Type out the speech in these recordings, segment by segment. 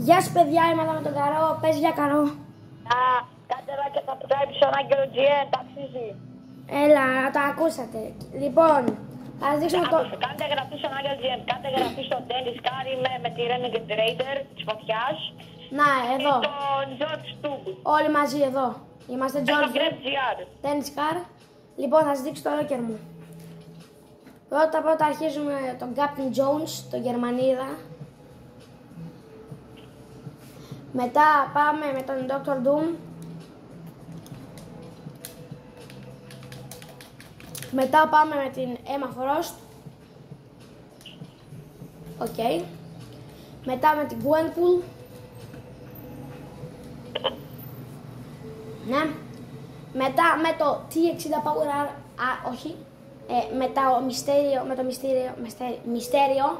Γεια σου παιδιά, είμαι εδώ με τον Καρό. Πες για Καρό. Κάντε ένα και θα πετάει στον Άγγελο GN, τα αξίζει. Έλα, το ακούσατε. Λοιπόν, ας δείξουμε το... Κάντε εγγραφή στον Άγγελο GN, κάντε εγγραφή στον Dennis Curry με τη Renegade Raider της φωτιάς. Να, εδώ. Και τον George Tube. Όλοι μαζί εδώ. Είμαστε George Dennis Curry. Λοιπόν, θα σας δείξω το rocker μου. Πρώτα αρχίζουμε τον Captain Jones, τον Γερμανίδα. Μετά πάμε με τον Dr. Doom. Μετά πάμε με την Emma Frost. Οκ. Μετά με την Gwenpool. Ναι. Μετά με το T60 Power όχι. Με το Mysterio.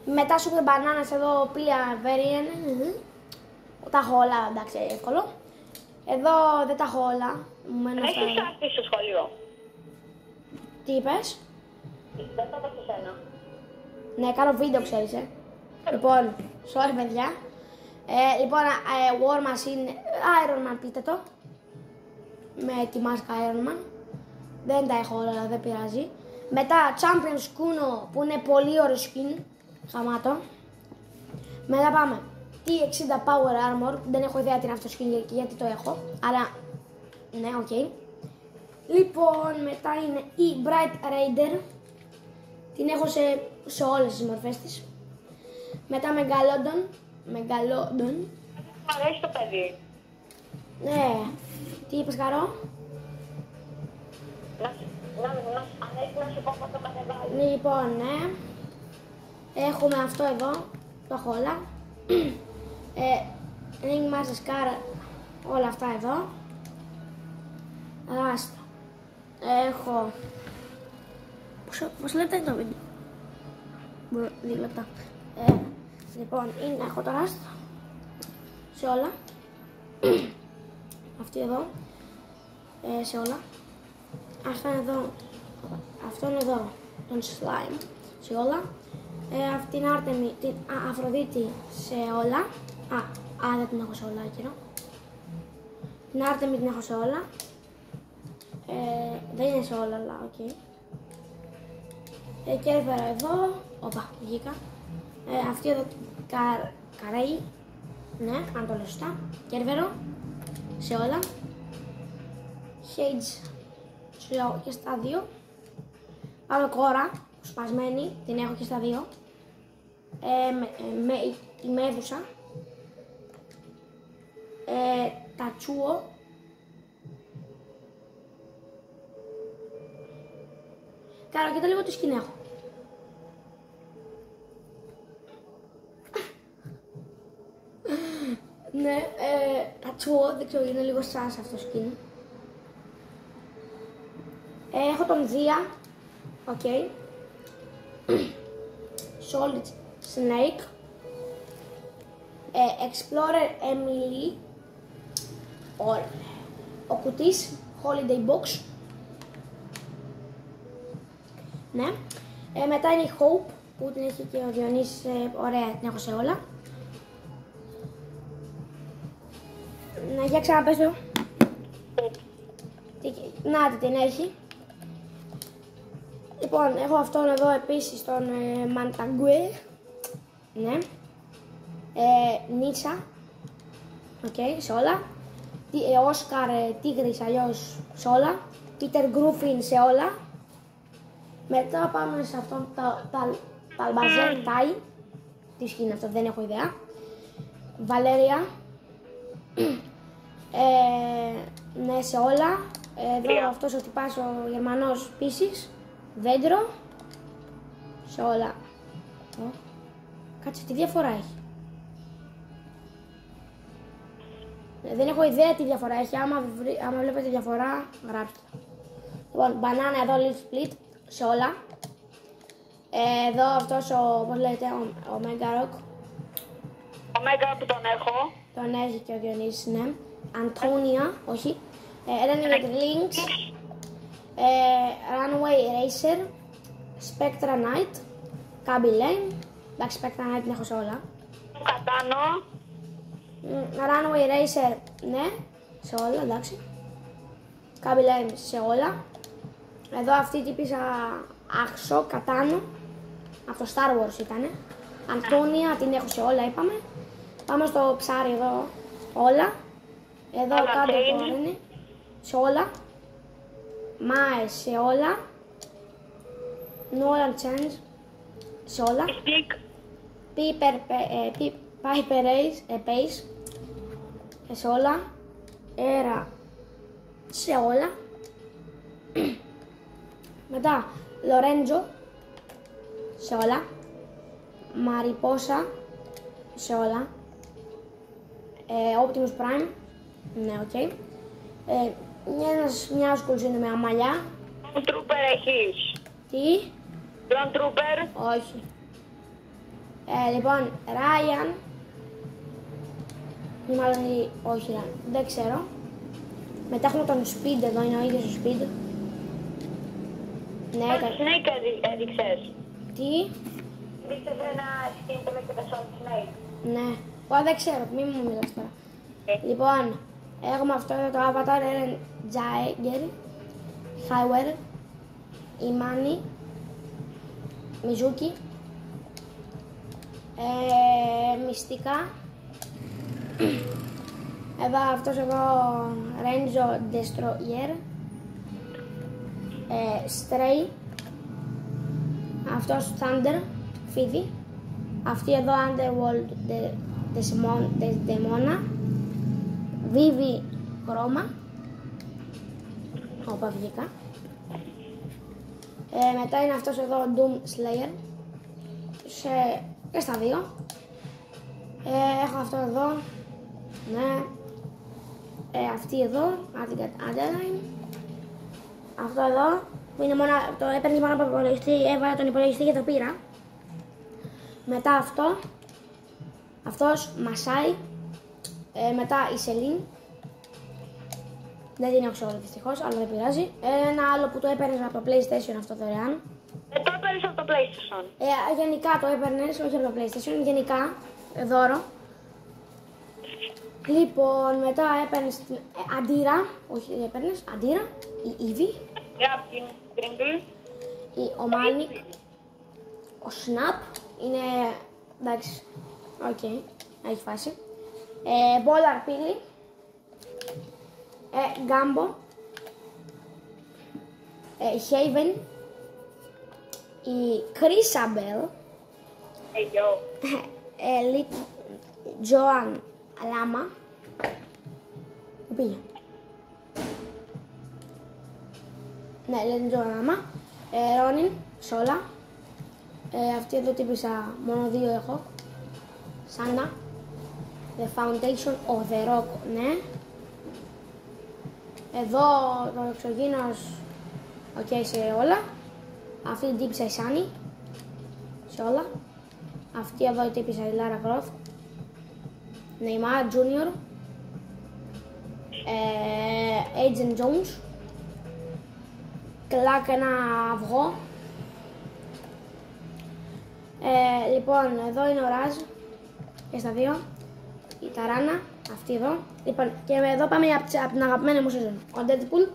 Μετά Super Bananas εδώ, Pia Varian. Τα έχω όλα, εντάξει, εύκολο. Εδώ δεν τα έχω όλα. Έχεις έρθει στο σχολείο. Τι είπες? Δεν θα πω σε σένα. Ναι, κάνω βίντεο, ξέρεις, Λοιπόν, sorry παιδιά. Λοιπόν, War Machine, Iron Man πείτε το. Με τη μάσκα Iron Man. Δεν τα έχω όλα, αλλά δεν πειράζει. Μετά Champions Kuno που είναι πολύ ωραίο skin. Χαμάτο. Μετά πάμε T60 Power Armor. Δεν έχω ιδέα τι είναι αυτό το skin γιατί το έχω. Αλλά ναι, οκ. Λοιπόν, μετά είναι η Bright Raider. Την έχω σε όλες τις μορφές της. Μετά Megalodon. Μ' αρέσει το παιδί. Ναι. Τι είπες, Καρό? Αν έχει να σου πω πώς το κατεβάζει. Λοιπόν, ναι. Έχουμε αυτό εδώ. Το έχω όλα. Ring Master Scar. Όλα αυτά εδώ. Άστα. Έχω... Πόσο λεπτά είναι το βίντεο? 2 λεπτά. Λοιπόν, έχω το Rust. Σε όλα. Αυτή εδώ. Σε όλα. Αυτό είναι εδώ. Τον Slime. Σε όλα. Αυτή την Artemis, την Αφροδίτη σε όλα. Δεν την έχω σε όλα, κύριο. Την Artemis την έχω σε όλα. Δεν είναι σε όλα, αλλά οκ. Κέρβερα εδώ. Όπα, βγήκα. Αυτή εδώ την Καρέι. Ναι, αν το λέω σωστά. Κέρβερο. Σε όλα. Shades. Και στα 2. Πάμε κόρα. Σπασμένη. Την έχω και στα 2. Η Μέδουσα. Τατσούο. Κάνω και το λίγο το σκηνή έχω. Ναι, Τατσούο, δεν ξέρω, είναι λίγο σαν αυτό το σκηνή. Έχω τον Δία. Οκ. Solid Snake. Explorer Emily. Ο κουτής Holiday Box. Ναι. Μετά είναι η Hope που την έχει και ο Διονύσης. Ωραία, την έχω σε όλα. Ναι, για ξαναπες το. Να την έχει. Λοιπόν, έχω αυτόν εδώ επίσης τον Μανταγκουέ. Ναι. Νίτσα. Οκ, σε όλα. Όσκαρ Τίγρης αλλιώς σε όλα. Πίτερ Γκρούφιν σε όλα. Μετά πάμε σε αυτόν Ταλμπαζέρ Τάι. Τι σκηνή αυτό, δεν έχω ιδέα. Βαλέρια. Ναι, σε όλα. Εδώ αυτός ο τυπάς ο Γερμανός επίσης. Δέντρο. Σε όλα. Κάτσε, τι διαφορά έχει? Δεν έχω ιδέα τι διαφορά έχει. Άμα βλέπετε διαφορά, γράψτε. Λοιπόν, μπανάνα εδώ, leaf split. Σε όλα. Εδώ αυτός ο, πώς λέτε, ο Mega Rock. Ο Mega Rock τον έχω. Τον έχει και ο Διονύσης, ναι. Αντώνια, όχι. Renegade Lynx. Runway Racer. Spectra Knight. Cabby Lane. Εντάξει, Spectra Knight την έχω σε όλα. Κατάνο. Runway Racer, ναι, σε όλα, εντάξει. Κάμπι Lane σε όλα. Εδώ αυτή τύπησα Άξο, Κατάνο. Από το Star Wars ήτανε. Αντώνια, την έχω σε όλα, είπαμε. Πάμε στο ψάρι εδώ, όλα. Εδώ κάτω το είναι, σε όλα. Μάε σε όλα. Nolan Change, σε όλα. Piper Pace, σε όλα. Era, σε όλα. Μετά, Lorenzo, σε όλα. Mariposa, σε όλα. Optimus Prime, ναι, οκ. Μια άσκουλση είναι με αμαλιά. Trooper έχεις. Τι? Drone Trooper. Όχι. Λοιπόν, Ryan. Ή μάλλον, όχι, δεν ξέρω. Μετά έχουμε τον Speed, εδώ είναι ο ίδιος ο Speed. Ναι, Snake έδειξες. Τι? Δείξες ένα skin που λέγεται Solid Snake. Ναι. Δεν ξέρω, μη μου μιλάς τώρα. Λοιπόν, έχουμε αυτό εδώ το avatar, είναι Jagger, Highware, Imani, Mizuki, Μυστικά. Εδώ αυτός εδώ, Renzo Destroyer, Stray, αυτός Thunder, Φίδι, αυτή εδώ Underworld Desdemona, Vivi Chroma, όπα βγήκα. Μετά είναι αυτός εδώ Doom Slayer, και στα δύο. Έχω αυτό εδώ, ναι. Αυτή εδώ, Adeline. Αυτό εδώ, που είναι μόνο, το έπαιρνες μόνο από υπολογιστή, έβαλα τον υπολογιστή και το πήρα. Μετά αυτό, αυτός Μασάι. Μετά η Σελήν. Δεν την έχω σε όλη δυστυχώς, αλλά δεν πειράζει. Ένα άλλο που το έπαιρνες από το PlayStation, αυτό δωρεάν. Το έπαιρνες από το PlayStation. Γενικά το έπαιρνες, όχι από το PlayStation, γενικά δώρο. Λοιπόν, μετά έπαιρνες την Αντίρα, όχι έπαιρνες, Αντίρα, η Eevee, Γράφει Gringle. ο Manic, ο Snap, είναι, εντάξει, οκ, έχει φάση. Polar Pili, Gambo, Haven, η Chrisabel, Joan Lama, που πήγε. Ναι, λένε Joan Lama, Ronin, Sola, αυτή εδώ τύπησα, μόνο δύο έχω, Sana, The Foundation of the Rock, ναι. Εδώ το εξωγήινος, οκ, σε όλα. Αυτή την τύπησα η Sunny, σε όλα. Αυτή εδώ τύπησα η Lara Croft. Neymar Junior, Agent Jones, Κλάκ ένα αυγό. Λοιπόν, εδώ είναι ο Ραζ και στα δύο. Η Ταράνα, αυτή εδώ. Λοιπόν, και εδώ πάμε από την αγαπημένη μου σεζόν. Ο Deadpool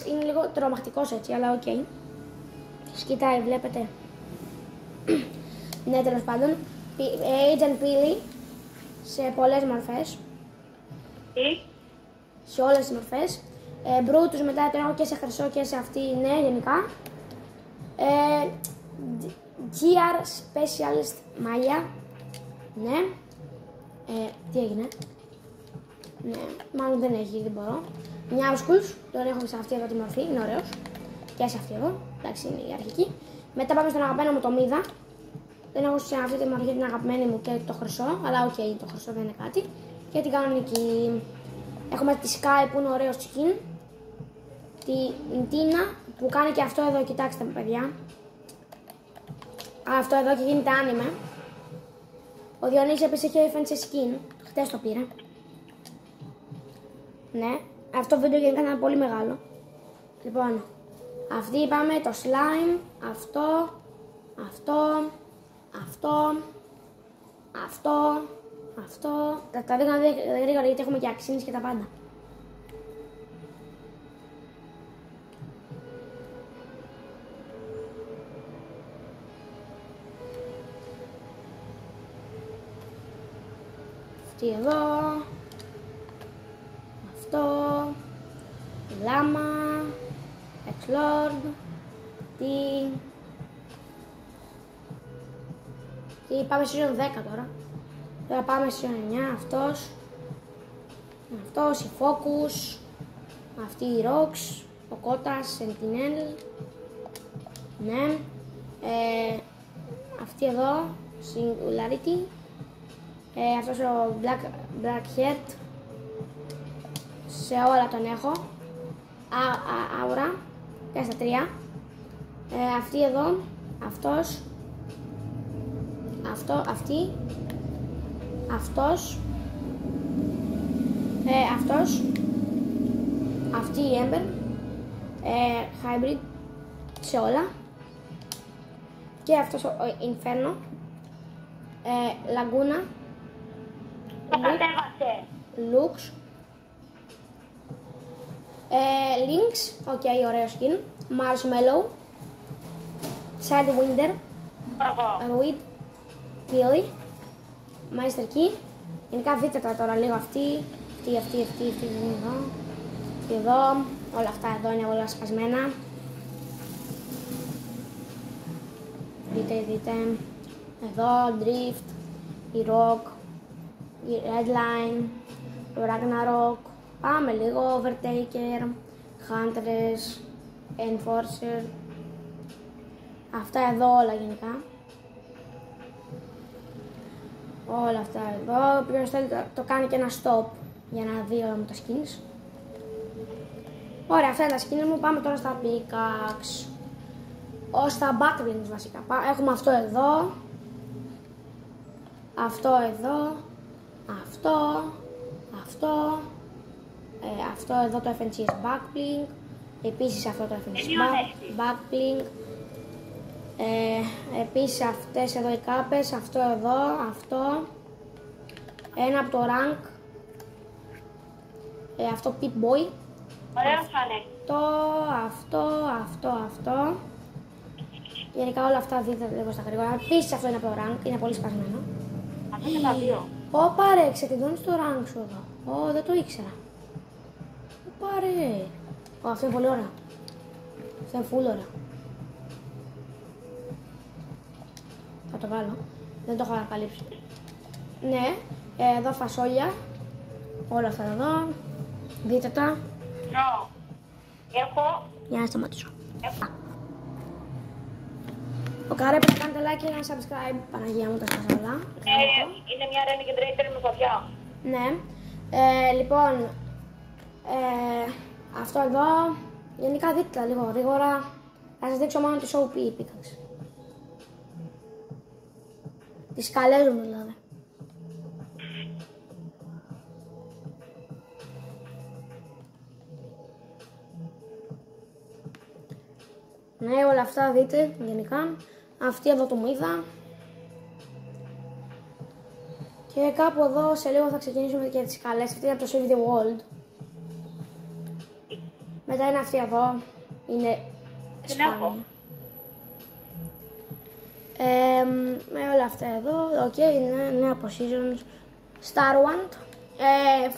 είναι λίγο τρομακτικός έτσι, αλλά οκ. Σκητάει, βλέπετε. Ναι, τέλος πάντων. Agent Pili σε πολλές μορφές. Σε όλες τις μορφές. Brutus μετά τον έχω και σε χρυσό και σε αυτή, ναι, γενικά. GR Specialist Maya, ναι. Τι έγινε? Ναι, μάλλον δεν έχει, δεν μπορώ. Μιάουσκουλς, τον έχω σε αυτή εδώ τη μορφή, είναι ωραίος. Και σε αυτή εδώ, εντάξει, είναι η αρχική. Μετά πάμε στον αγαπημένο μου το Μίδα. Δεν έχω σε αυτή τη μορφή την αγαπημένη μου και το χρυσό, αλλά οκ, το χρυσό δεν είναι κάτι. Και την κανονική. Έχουμε τη Sky που είναι ωραίο skin. Την Τίνα που κάνει και αυτό εδώ, κοιτάξτε με παιδιά. Αυτό εδώ και γίνεται άνιμε. Ο Διονύσης επίσης έχει έφερει σε skin. Χτες το πήρα. Ναι. Αυτό το βίντεο γενικά ήταν πολύ μεγάλο. Λοιπόν. Αυτή είπαμε το slime. Αυτό. αυτό. Τα δείχνω γρήγορα γιατί έχουμε και αξίνες και τα πάντα. Αυτή εδώ. Αυτό. Λάμα. Εξλόρντ. Τι πάμε στη season 10 τώρα. Τώρα πάμε στη season 9, αυτός, η Focus, αυτή η Rox, ο Kotas, Sentinel, ναι, αυτή εδώ, Singularity, αυτός ο Blackheart, σε όλα τον έχω, Aura, 4-3, αυτή εδώ, αυτός, αυτή, αυτός, αυτή η Ember, Hybrid σε όλα και αυτός ο Inferno, Laguna, Lux, Lynx, οκ, ωραίο skin, Marshmallow, Sidewinder, Weed, Billy, Meister Key. Γενικά δείτε τα τώρα λίγο αυτή εδώ, όλα αυτά εδώ είναι όλα σπασμένα. Δείτε, εδώ Drift, η Rock, η Redline, το Ragnarok, πάμε λίγο, Overtaker, Huntress, Enforcer, αυτά εδώ όλα γενικά. Όλα αυτά εδώ, ποιος θέλει το κάνει και ένα stop για να δει όλα μου τα skins. Ωραία, αυτά είναι τα skins μου, πάμε τώρα στα pickaxe. Στα backblings βασικά, έχουμε αυτό εδώ. Αυτό εδώ. Αυτό εδώ το FNCS backbling. Επίσης αυτό το FNCS backbling. Επίσης αυτές εδώ οι κάπες, αυτό εδώ, αυτό, ένα από το rank, αυτό Pip Boy, Ωραίο φάνε. αυτό, γενικά όλα αυτά δείτε λίγο στα γρήγορα. Επίσης αυτό είναι από το rank, είναι πολύ σπασμένο. Αυτό είναι τα δύο. Ωπα ρε, ξεκινώνεις το rank σου εδώ, δεν το ήξερα. Ωπα ρε, αυτό είναι πολύ ωραίο, αυτό είναι full ωραίο. Θα το βάλω, δεν το έχω ανακαλύψει. Ναι, εδώ φασόλια, όλα αυτά εδώ, δείτε τα. Έχω. Για να σταματήσω. Ο Καρέ πρέπει να κάνετε like και ένα subscribe, Παναγία μου τα σπάσα όλα. Είναι μια Renegade Raider με φωτιά. Ναι, λοιπόν, αυτό εδώ, γενικά δείτε τα λίγο γρήγορα, θα σας δείξω μόνο τις OP pickaxe. Τις καλές μου δηλαδή. Ναι, όλα αυτά δείτε γενικά. Αυτή εδώ το μου είδα. Και κάπου εδώ σε λίγο θα ξεκινήσουμε και τις καλές. Αυτή είναι από το Save the World. Μετά είναι αυτή εδώ. Είναι σπάνια. Με όλα αυτά εδώ, ok, είναι νέα από Seasons, Starwand,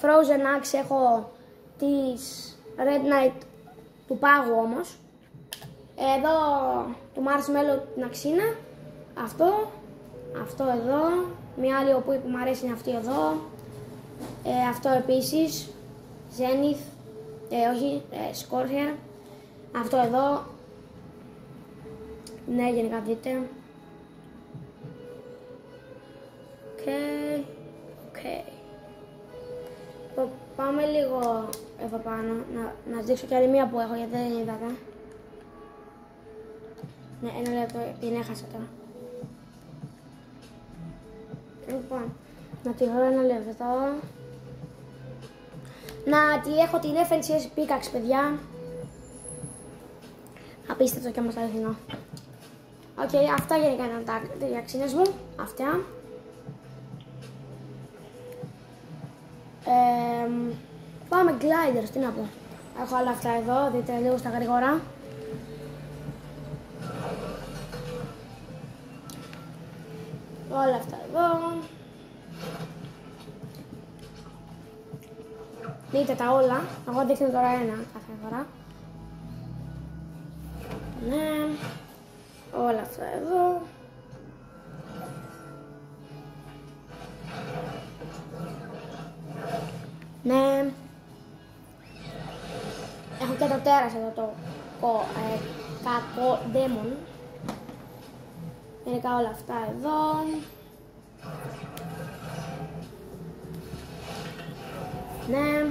Frozen Axe έχω της Red Knight του πάγου όμως, εδώ του Marshmallow την αξίνα, αυτό εδώ, μια άλλη όπου που μου αρέσει είναι αυτή εδώ, αυτό επίσης, Zenith, όχι, Scorcher, αυτό εδώ, ναι γενικά δείτε. Οκ. Πάμε λίγο εδώ πάνω, να σας δείξω κι άλλη μία που έχω γιατί δεν είδατε. Ναι, ένα λεπτό, την έχασα τώρα. Λοιπόν, να τη βρω ένα λεπτό. Να τη έχω την FNCS Pickaxe, παιδιά. Απίστευτο και όμως αληθινό. Οκ, αυτά γενικά είναι τα αξίνες μου, αυτά. με gliders, τι να πω. Έχω όλα αυτά εδώ, δείτε λίγο στα γρήγορα. Όλα αυτά εδώ. Δείτε τα όλα. Εγώ δείχνω τώρα ένα κάθε φορά. Ναι. Όλα αυτά εδώ. Ναι. Έχω και το τέρας εδώ, το κακό ντέμον. Γενικά όλα αυτά εδώ. Ναι.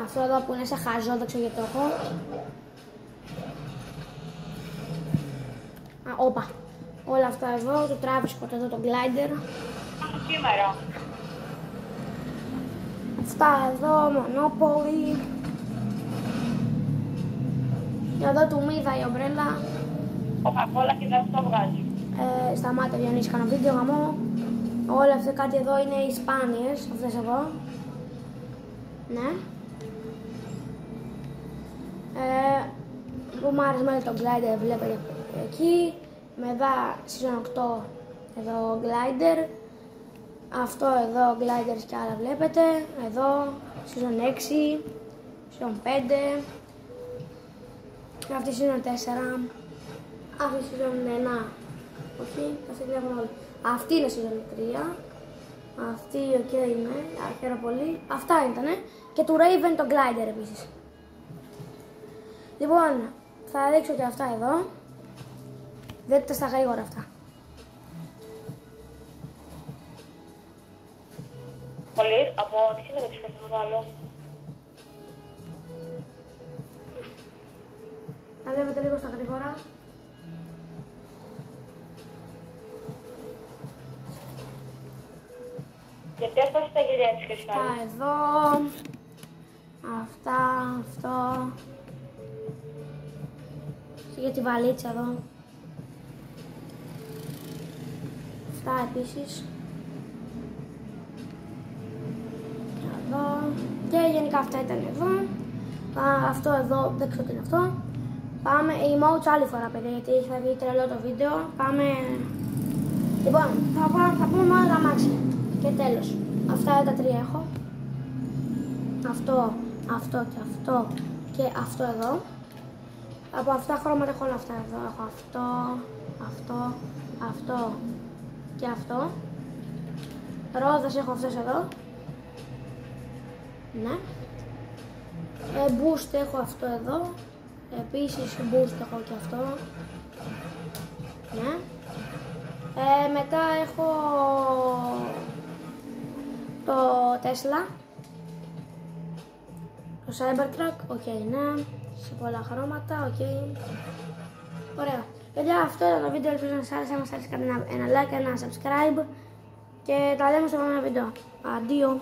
Αυτό εδώ που είναι σε χαζό, δεν ξέρω γιατί το έχω. Όπα. Όλα αυτά εδώ, το Travis Scott εδώ, το glider. Σήμερα. Αυτά εδώ, Monopoly. Εδώ του Μίδα η ομπρέλα. Coca-Cola και δεν το βγάζει. Σταμάτα Διονύση, κάνω βίντεο γαμό. Όλα αυτά κάτι εδώ είναι οι σπάνιες, αυτές εδώ. Ναι. Που μου άρεσε με το glider, βλέπετε εκεί. Μετά season 8 εδώ glider. Αυτό εδώ gliders και άλλα βλέπετε. Εδώ season 6, season 5. Αυτή season 4. Αυτή season 1. Όχι, αυτή βλέπουν όλοι. Αυτή είναι season 3. Αυτή ok είναι, χαίρομαι πολύ. Αυτά ήτανε. Και του Raven το glider επίσης. Λοιπόν, θα δείξω και αυτά εδώ. Δείτε στα γρήγορα αυτά. Πολύ, από τι είναι το βάλω. Θα βλέπετε λίγο στα γρήγορα. Γιατί έφτασε τα γυριά της Κρυστάλλου. Αυτά εδώ. Αυτά, αυτό. Και για τη βαλίτσα εδώ. Αυτά επίσης. Εδώ. Και γενικά αυτά ήταν εδώ. Αυτό εδώ, δεν ξέρω τι είναι αυτό. Πάμε, οι emotes άλλη φορά παιδιά, γιατί θα βγει τρελό το βίντεο. Πάμε. Λοιπόν, θα πούμε μόνο τα αμάξια. Και τέλος. Αυτά τα τρία έχω. Αυτό, αυτό και αυτό και αυτό εδώ. Από αυτά χρώματα έχω όλα αυτά εδώ. Έχω αυτό, αυτό, αυτό και αυτό. Ρόδας έχω αυτές εδώ. Ναι. Boost έχω αυτό εδώ. Επίσης boost έχω και αυτό. Ναι. Μετά έχω το Tesla. Το Cybertruck, ok, ναι. Σε πολλά χρώματα, ok. Ωραία. Παιδιά, αυτό ήταν το βίντεο, ελπίζω να σας άρεσε. Αν σας άρεσε, κάντε ένα like, ένα subscribe. Και τα λέμε στο επόμενο βίντεο. Αντίο.